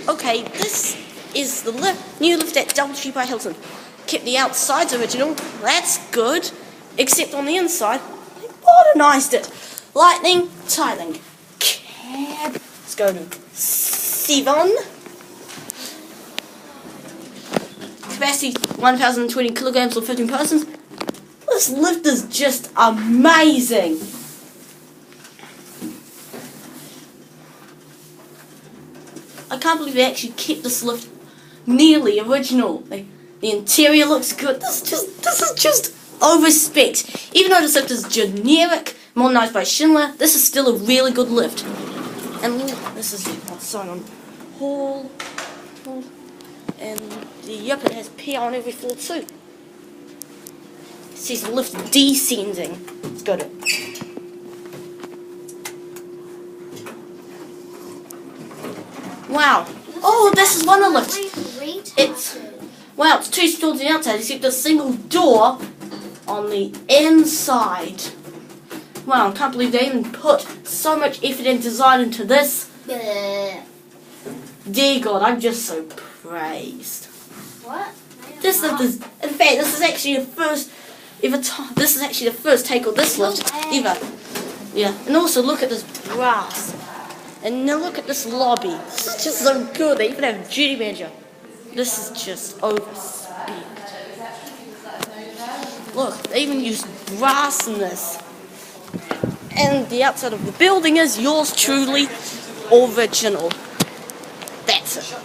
Okay, this is the new lift at Doubletree by Hilton. Kept the outsides original, that's good. Except on the inside, they modernised it. Lightning, tiling. Cab. Let's go to 7. Capacity 1,020 kilograms or 15 persons. This lift is just amazing. I can't believe they actually kept this lift nearly original. The interior looks good. This is just OVERSPECT. Even though this lift is generic, modernised by Schindler, this is still a really good lift. And this is outside on hall. And yep, it has P on every floor too. It says lift descending. Let's go to wow. Oh, this is one of the lifts. It's 2 stories on the outside, except a single door on the inside. Wow, I can't believe they even put so much effort and design into this. Dear God, I'm just so praised. What? This lift is, in fact, this is actually the first this is actually the first take of this lift ever. Yeah, and also look at this brass. And now look at this lobby. This is just so good. They even have a duty manager. This is just OVERSPECT. Look, they even use brass in this. And the outside of the building is yours truly original. That's it.